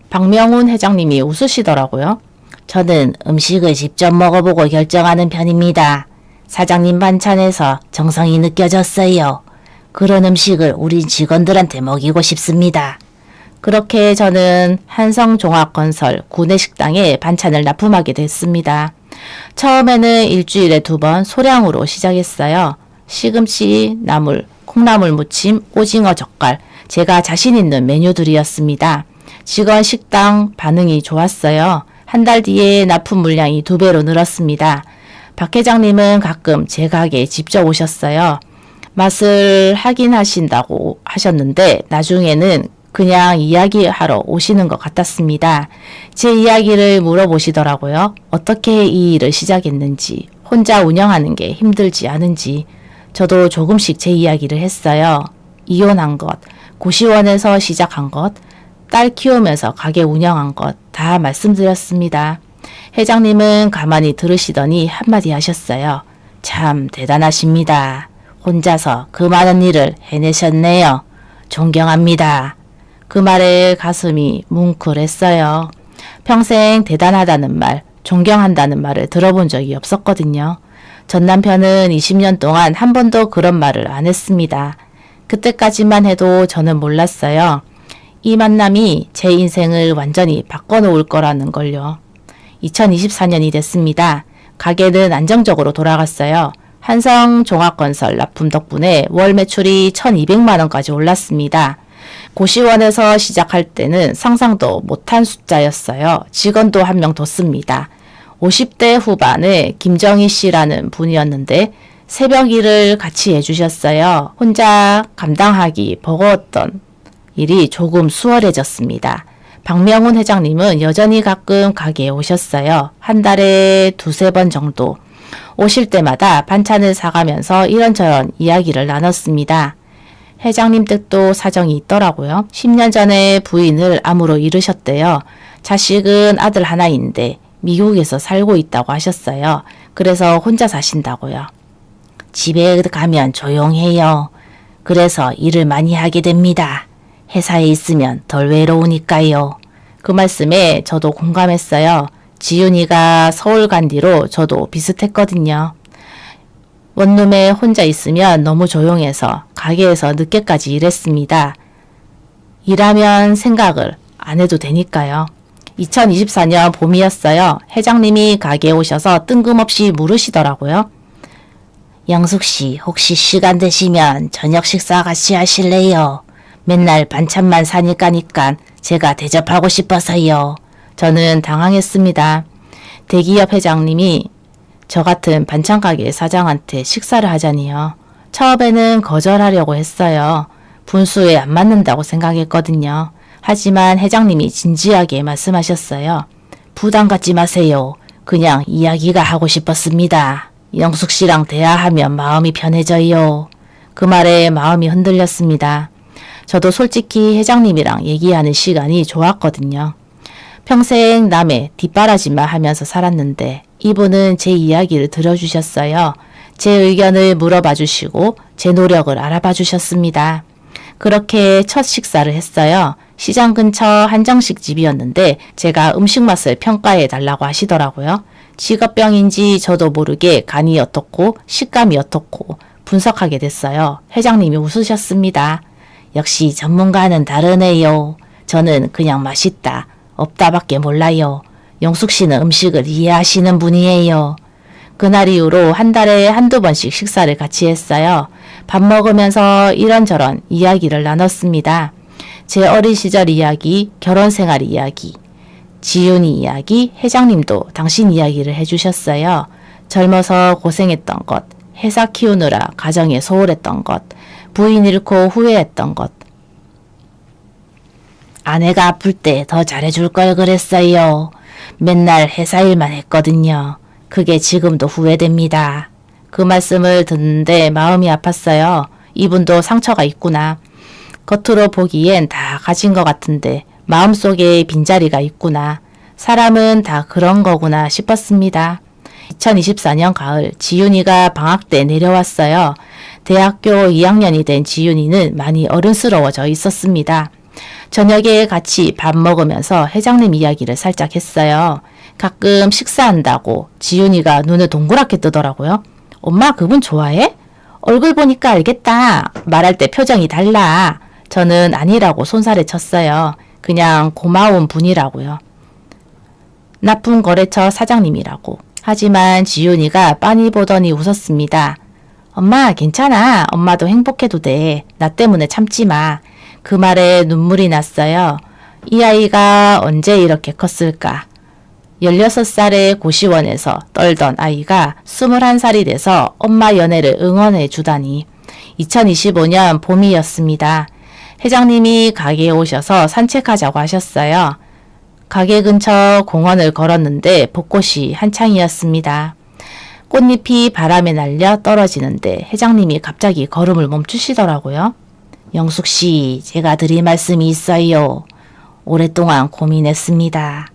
박명훈 회장님이 웃으시더라고요. 저는 음식을 직접 먹어보고 결정하는 편입니다. 사장님 반찬에서 정성이 느껴졌어요. 그런 음식을 우리 직원들한테 먹이고 싶습니다. 그렇게 저는 한성종합건설 구내식당에 반찬을 납품하게 됐습니다. 처음에는 일주일에 2번 소량으로 시작했어요. 시금치, 나물, 콩나물 무침, 오징어 젓갈, 제가 자신 있는 메뉴들이었습니다. 직원 식당 반응이 좋았어요. 한 달 뒤에 납품 물량이 2배로 늘었습니다. 박 회장님은 가끔 제 가게에 직접 오셨어요. 맛을 확인하신다고 하셨는데 나중에는 그냥 이야기하러 오시는 것 같았습니다. 제 이야기를 물어보시더라고요. 어떻게 이 일을 시작했는지, 혼자 운영하는 게 힘들지 않은지. 저도 조금씩 제 이야기를 했어요. 이혼한 것, 고시원에서 시작한 것, 딸 키우면서 가게 운영한 것 다 말씀드렸습니다. 회장님은 가만히 들으시더니 한마디 하셨어요. 참 대단하십니다. 혼자서 그 많은 일을 해내셨네요. 존경합니다. 그 말에 가슴이 뭉클했어요. 평생 대단하다는 말, 존경한다는 말을 들어본 적이 없었거든요. 전 남편은 20년 동안 한 번도 그런 말을 안 했습니다. 그때까지만 해도 저는 몰랐어요. 이 만남이 제 인생을 완전히 바꿔놓을 거라는 걸요. 2024년이 됐습니다. 가게는 안정적으로 돌아갔어요. 한성종합건설 납품 덕분에 월 매출이 1200만 원까지 올랐습니다. 고시원에서 시작할 때는 상상도 못한 숫자였어요. 직원도 한 명 뒀습니다. 50대 후반의 김정희 씨라는 분이었는데 새벽 일을 같이 해주셨어요. 혼자 감당하기 버거웠던 일이 조금 수월해졌습니다. 박명훈 회장님은 여전히 가끔 가게에 오셨어요. 한 달에 2-3번 정도. 오실 때마다 반찬을 사가면서 이런저런 이야기를 나눴습니다. 회장님 댁도 사정이 있더라고요. 10년 전에 부인을 암으로 잃으셨대요. 자식은 아들 하나인데 미국에서 살고 있다고 하셨어요. 그래서 혼자 사신다고요. 집에 가면 조용해요. 그래서 일을 많이 하게 됩니다. 회사에 있으면 덜 외로우니까요. 그 말씀에 저도 공감했어요. 지윤이가 서울 간 뒤로 저도 비슷했거든요. 원룸에 혼자 있으면 너무 조용해서 가게에서 늦게까지 일했습니다. 일하면 생각을 안 해도 되니까요. 2024년 봄이었어요. 회장님이 가게에 오셔서 뜬금없이 물으시더라고요. 영숙 씨, 혹시 시간 되시면 저녁 식사 같이 하실래요? 맨날 반찬만 사니까니까 제가 대접하고 싶어서요. 저는 당황했습니다. 대기업 회장님이 저 같은 반찬 가게 사장한테 식사를 하자니요. 처음에는 거절하려고 했어요. 분수에 안 맞는다고 생각했거든요. 하지만 회장님이 진지하게 말씀하셨어요. 부담 갖지 마세요. 그냥 이야기가 하고 싶었습니다. 영숙 씨랑 대화하면 마음이 편해져요. 그 말에 마음이 흔들렸습니다. 저도 솔직히 회장님이랑 얘기하는 시간이 좋았거든요. 평생 남의 뒷바라지만 하면서 살았는데 이분은 제 이야기를 들어주셨어요. 제 의견을 물어봐 주시고 제 노력을 알아봐 주셨습니다. 그렇게 첫 식사를 했어요. 시장 근처 한정식 집이었는데 제가 음식 맛을 평가해 달라고 하시더라고요. 직업병인지 저도 모르게 간이 어떻고 식감이 어떻고 분석하게 됐어요. 회장님이 웃으셨습니다. 역시 전문가는 다르네요. 저는 그냥 맛있다, 없다밖에 몰라요. 영숙 씨는 음식을 이해하시는 분이에요. 그날 이후로 한 달에 1-2번씩 식사를 같이 했어요. 밥 먹으면서 이런저런 이야기를 나눴습니다. 제 어린 시절 이야기, 결혼 생활 이야기, 지윤이 이야기, 회장님도 당신 이야기를 해주셨어요. 젊어서 고생했던 것, 회사 키우느라 가정에 소홀했던 것, 부인 잃고 후회했던 것. 아내가 아플 때 더 잘해줄 걸 그랬어요. 맨날 회사 일만 했거든요. 그게 지금도 후회됩니다. 그 말씀을 듣는데 마음이 아팠어요. 이분도 상처가 있구나. 겉으로 보기엔 다 가진 것 같은데 마음속에 빈자리가 있구나. 사람은 다 그런 거구나 싶었습니다. 2024년 가을 지윤이가 방학 때 내려왔어요. 대학교 2학년이 된 지윤이는 많이 어른스러워져 있었습니다. 저녁에 같이 밥 먹으면서 회장님 이야기를 살짝 했어요. 가끔 식사한다고 지윤이가 눈을 동그랗게 뜨더라고요. 엄마 그분 좋아해? 얼굴 보니까 알겠다. 말할 때 표정이 달라. 저는 아니라고 손살에 쳤어요. 그냥 고마운 분이라고요. 나쁜 거래처 사장님이라고. 하지만 지윤이가 빤히 보더니 웃었습니다. 엄마 괜찮아. 엄마도 행복해도 돼. 나 때문에 참지 마. 그 말에 눈물이 났어요. 이 아이가 언제 이렇게 컸을까? 16살의 고시원에서 떨던 아이가 21살이 돼서 엄마 연애를 응원해 주다니. 2025년 봄이었습니다. 회장님이 가게에 오셔서 산책하자고 하셨어요. 가게 근처 공원을 걸었는데 벚꽃이 한창이었습니다. 꽃잎이 바람에 날려 떨어지는데 회장님이 갑자기 걸음을 멈추시더라고요. 영숙 씨, 제가 드릴 말씀이 있어요. 오랫동안 고민했습니다.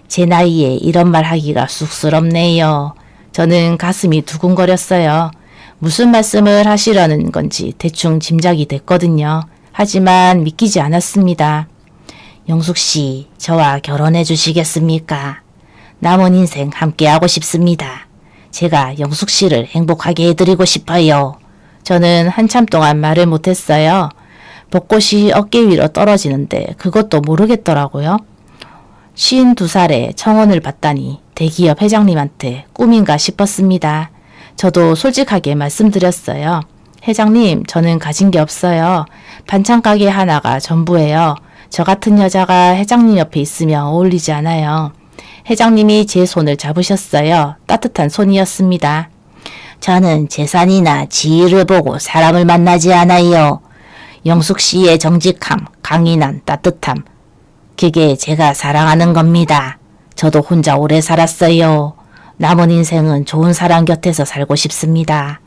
제 나이에 이런 말 하기가 쑥스럽네요. 저는 가슴이 두근거렸어요. 무슨 말씀을 하시려는 건지 대충 짐작이 됐거든요. 하지만 믿기지 않았습니다. 영숙 씨, 저와 결혼해 주시겠습니까? 남은 인생 함께하고 싶습니다. 제가 영숙 씨를 행복하게 해드리고 싶어요. 저는 한참 동안 말을 못했어요. 벚꽃이 어깨 위로 떨어지는데 그것도 모르겠더라고요. 52살에 청혼을 받다니 대기업 회장님한테 꿈인가 싶었습니다. 저도 솔직하게 말씀드렸어요. 회장님, 저는 가진 게 없어요. 반찬 가게 하나가 전부예요. 저 같은 여자가 회장님 옆에 있으면 어울리지 않아요. 회장님이 제 손을 잡으셨어요. 따뜻한 손이었습니다. 저는 재산이나 지위를 보고 사람을 만나지 않아요. 영숙 씨의 정직함, 강인한 따뜻함. 그게 제가 사랑하는 겁니다. 저도 혼자 오래 살았어요. 남은 인생은 좋은 사람 곁에서 살고 싶습니다.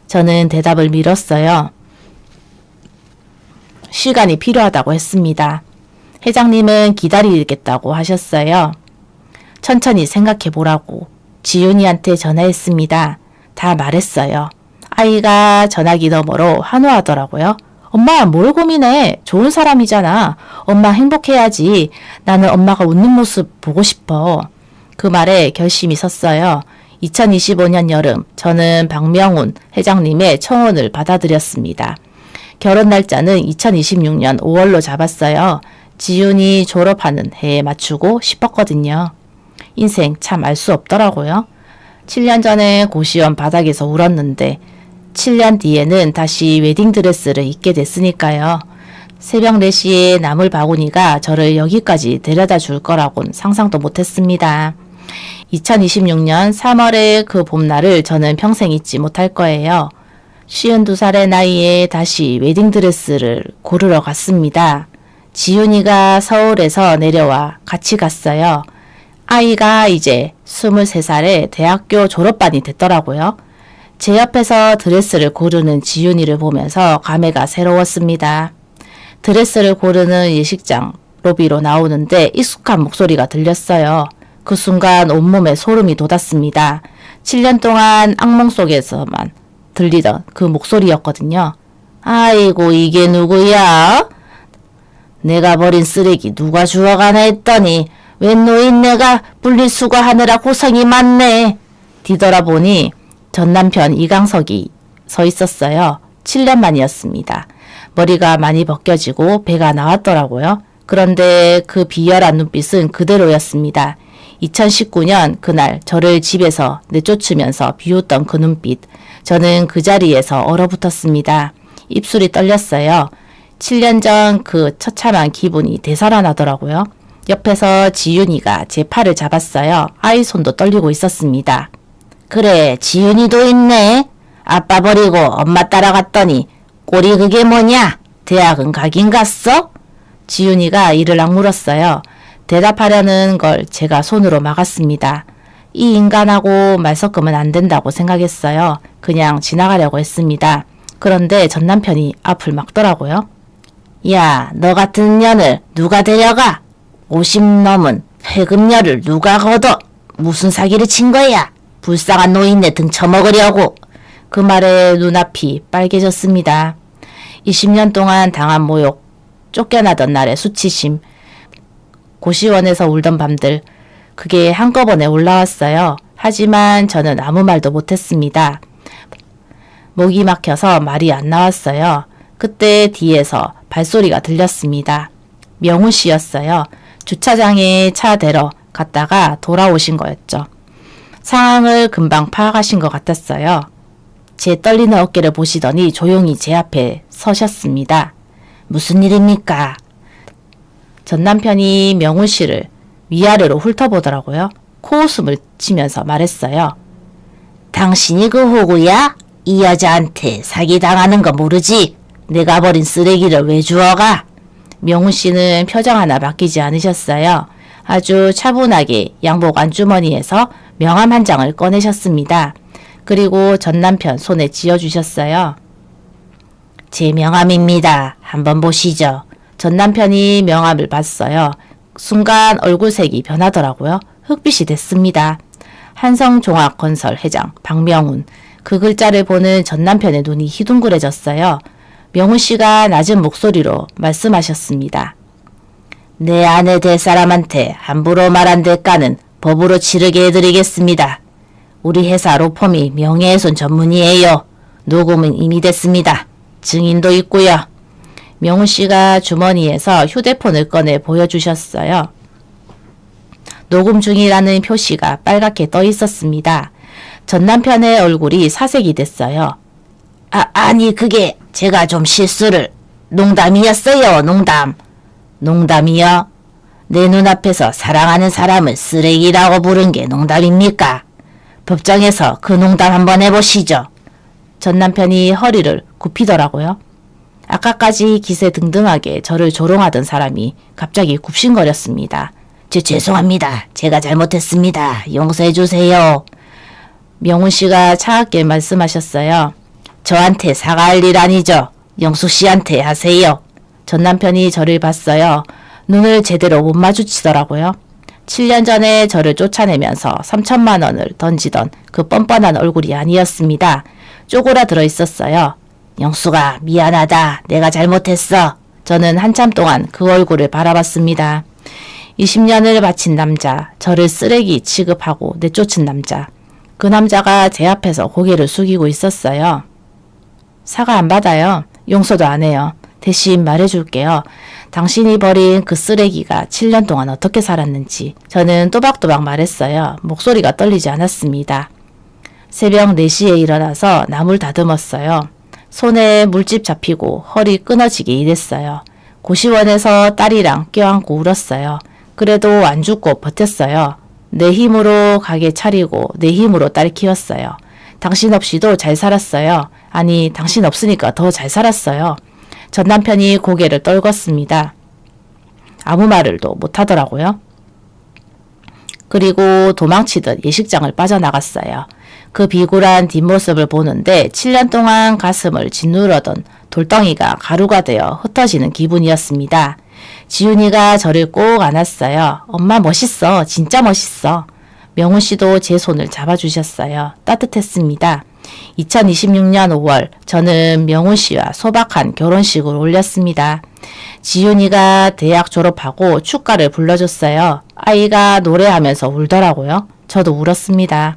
저는 대답을 미뤘어요. 시간이 필요하다고 했습니다. 회장님은 기다리겠다고 하셨어요. 천천히 생각해 보라고 지윤이한테 전화했습니다. 다 말했어요. 아이가 전화기 너머로 한호하더라고요. 엄마 뭘 고민해? 좋은 사람이잖아. 엄마 행복해야지. 나는 엄마가 웃는 모습 보고 싶어. 그 말에 결심이 섰어요. 2025년 여름 저는 박명훈 회장님의 청혼을 받아들였습니다. 결혼 날짜는 2026년 5월로 잡았어요. 지윤이 졸업하는 해에 맞추고 싶었거든요. 인생 참 알 수 없더라고요. 7년 전에 고시원 바닥에서 울었는데 7년 뒤에는 다시 웨딩드레스를 입게 됐으니까요. 새벽 4시에 나물 바구니가 저를 여기까지 데려다 줄 거라고는 상상도 못했습니다. 2026년 3월의 그 봄날을 저는 평생 잊지 못할 거예요. 52살의 나이에 다시 웨딩드레스를 고르러 갔습니다. 지윤이가 서울에서 내려와 같이 갔어요. 아이가 이제 23살에 대학교 졸업반이 됐더라고요. 제 옆에서 드레스를 고르는 지윤이를 보면서 감회가 새로웠습니다. 드레스를 고르는 예식장 로비로 나오는데 익숙한 목소리가 들렸어요. 그 순간 온몸에 소름이 돋았습니다. 7년 동안 악몽 속에서만 들리던 그 목소리였거든요. 아이고 이게 누구야? 내가 버린 쓰레기 누가 주워가나 했더니 웬 노인네가 분리수거하느라 고생이 많네. 뒤돌아보니 전 남편 이강석이 서 있었어요. 7년 만이었습니다. 머리가 많이 벗겨지고 배가 나왔더라고요. 그런데 그 비열한 눈빛은 그대로였습니다. 2019년 그날 저를 집에서 내쫓으면서 비웃던 그 눈빛. 저는 그 자리에서 얼어붙었습니다. 입술이 떨렸어요. 7년 전 그 처참한 기분이 되살아나더라고요. 옆에서 지윤이가 제 팔을 잡았어요. 아이 손도 떨리고 있었습니다. 그래, 지윤이도 있네. 아빠 버리고 엄마 따라갔더니 꼴이 그게 뭐냐? 대학은 가긴 갔어? 지윤이가 이를 악물었어요. 대답하려는 걸 제가 손으로 막았습니다. 이 인간하고 말 섞으면 안 된다고 생각했어요. 그냥 지나가려고 했습니다. 그런데 전 남편이 앞을 막더라고요. 야, 너 같은 년을 누가 데려가? 50 넘은 회급녀를 누가 걷어? 무슨 사기를 친 거야? 불쌍한 노인네 등 쳐먹으려고. 그 말에 눈앞이 빨개졌습니다. 20년 동안 당한 모욕, 쫓겨나던 날의 수치심, 고시원에서 울던 밤들, 그게 한꺼번에 올라왔어요. 하지만 저는 아무 말도 못했습니다. 목이 막혀서 말이 안 나왔어요. 그때 뒤에서 발소리가 들렸습니다. 명훈 씨였어요. 주차장에 차 대러 갔다가 돌아오신 거였죠. 상황을 금방 파악하신 것 같았어요. 제 떨리는 어깨를 보시더니 조용히 제 앞에 서셨습니다. 무슨 일입니까? 전 남편이 명훈 씨를 위아래로 훑어보더라고요. 코웃음을 치면서 말했어요. 당신이 그 호구야? 이 여자한테 사기당하는 거 모르지? 내가 버린 쓰레기를 왜 주워가? 명훈 씨는 표정 하나 바뀌지 않으셨어요. 아주 차분하게 양복 안주머니에서 명함 한 장을 꺼내셨습니다. 그리고 전 남편 손에 쥐어주셨어요. 제 명함입니다. 한번 보시죠. 전 남편이 명함을 봤어요. 순간 얼굴색이 변하더라고요. 흑빛이 됐습니다. 한성종합건설 회장 박명훈. 그 글자를 보는 전 남편의 눈이 희둥그레졌어요. 명훈 씨가 낮은 목소리로 말씀하셨습니다. 내 아내 될 사람한테 함부로 말한 대가는 법으로 치르게 해드리겠습니다. 우리 회사 로펌이 명예훼손 전문이에요. 녹음은 이미 됐습니다. 증인도 있고요. 명훈 씨가 주머니에서 휴대폰을 꺼내 보여주셨어요. 녹음 중이라는 표시가 빨갛게 떠 있었습니다. 전 남편의 얼굴이 사색이 됐어요. 아니 그게 제가 좀 실수를. 농담이었어요. 농담. 농담이요? 내 눈앞에서 사랑하는 사람을 쓰레기라고 부른 게 농담입니까? 법정에서 그 농담 한번 해보시죠. 전 남편이 허리를 굽히더라고요. 아까까지 기세등등하게 저를 조롱하던 사람이 갑자기 굽신거렸습니다. 죄송합니다. 제가 잘못했습니다. 용서해 주세요. 명훈 씨가 차갑게 말씀하셨어요. 저한테 사과할 일 아니죠. 영숙 씨한테 하세요. 전 남편이 저를 봤어요. 눈을 제대로 못 마주치더라고요. 7년 전에 저를 쫓아내면서 3천만 원을 던지던 그 뻔뻔한 얼굴이 아니었습니다. 쪼그라들어 있었어요. 영숙아, 미안하다. 내가 잘못했어. 저는 한참 동안 그 얼굴을 바라봤습니다. 20년을 바친 남자, 저를 쓰레기 취급하고 내쫓은 남자. 그 남자가 제 앞에서 고개를 숙이고 있었어요. 사과 안 받아요. 용서도 안 해요. 대신 말해줄게요. 당신이 버린 그 쓰레기가 7년 동안 어떻게 살았는지. 저는 또박또박 말했어요. 목소리가 떨리지 않았습니다. 새벽 4시에 일어나서 나물 다듬었어요. 손에 물집 잡히고 허리 끊어지게 일했어요. 고시원에서 딸이랑 껴안고 울었어요. 그래도 안 죽고 버텼어요. 내 힘으로 가게 차리고 내 힘으로 딸 키웠어요. 당신 없이도 잘 살았어요. 아니, 당신 없으니까 더 잘 살았어요. 전 남편이 고개를 떨궜습니다. 아무 말을도 못하더라고요. 그리고 도망치듯 예식장을 빠져나갔어요. 그 비굴한 뒷모습을 보는데 7년 동안 가슴을 짓누르던 돌덩이가 가루가 되어 흩어지는 기분이었습니다. 지훈이가 저를 꼭 안았어요. 엄마 멋있어. 진짜 멋있어. 명훈 씨도 제 손을 잡아주셨어요. 따뜻했습니다. 2026년 5월 저는 명훈 씨와 소박한 결혼식을 올렸습니다. 지훈이가 대학 졸업하고 축가를 불러줬어요. 아이가 노래하면서 울더라고요. 저도 울었습니다.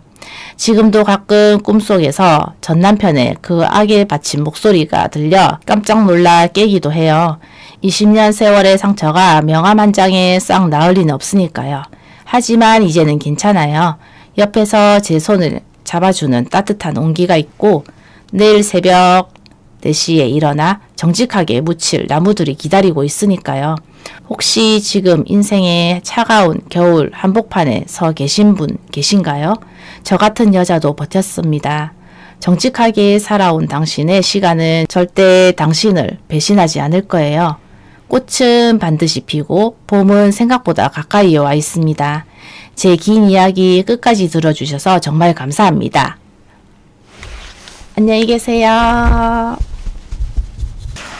지금도 가끔 꿈속에서 전 남편의 그 악에 바친 목소리가 들려 깜짝 놀라 깨기도 해요. 20년 세월의 상처가 명함 한 장에 싹 나을 리는 없으니까요. 하지만 이제는 괜찮아요. 옆에서 제 손을 잡아주는 따뜻한 온기가 있고 내일 새벽 4시에 일어나 정직하게 묻힐 나무들이 기다리고 있으니까요. 혹시 지금 인생의 차가운 겨울 한복판에 서 계신 분 계신가요? 저 같은 여자도 버텼습니다. 정직하게 살아온 당신의 시간은 절대 당신을 배신하지 않을 거예요. 꽃은 반드시 피고 봄은 생각보다 가까이에 와 있습니다. 제 긴 이야기 끝까지 들어주셔서 정말 감사합니다. 안녕히 계세요.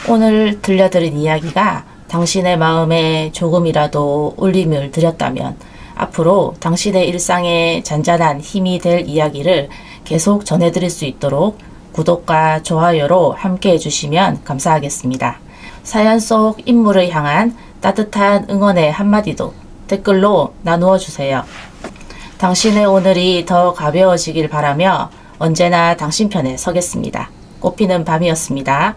오늘 들려드린 이야기가 당신의 마음에 조금이라도 울림을 드렸다면 앞으로 당신의 일상에 잔잔한 힘이 될 이야기를 계속 전해드릴 수 있도록 구독과 좋아요로 함께 해주시면 감사하겠습니다. 사연 속 인물을 향한 따뜻한 응원의 한마디도 댓글로 나누어 주세요. 당신의 오늘이 더 가벼워지길 바라며 언제나 당신 편에 서겠습니다. 꽃피는 밤이었습니다.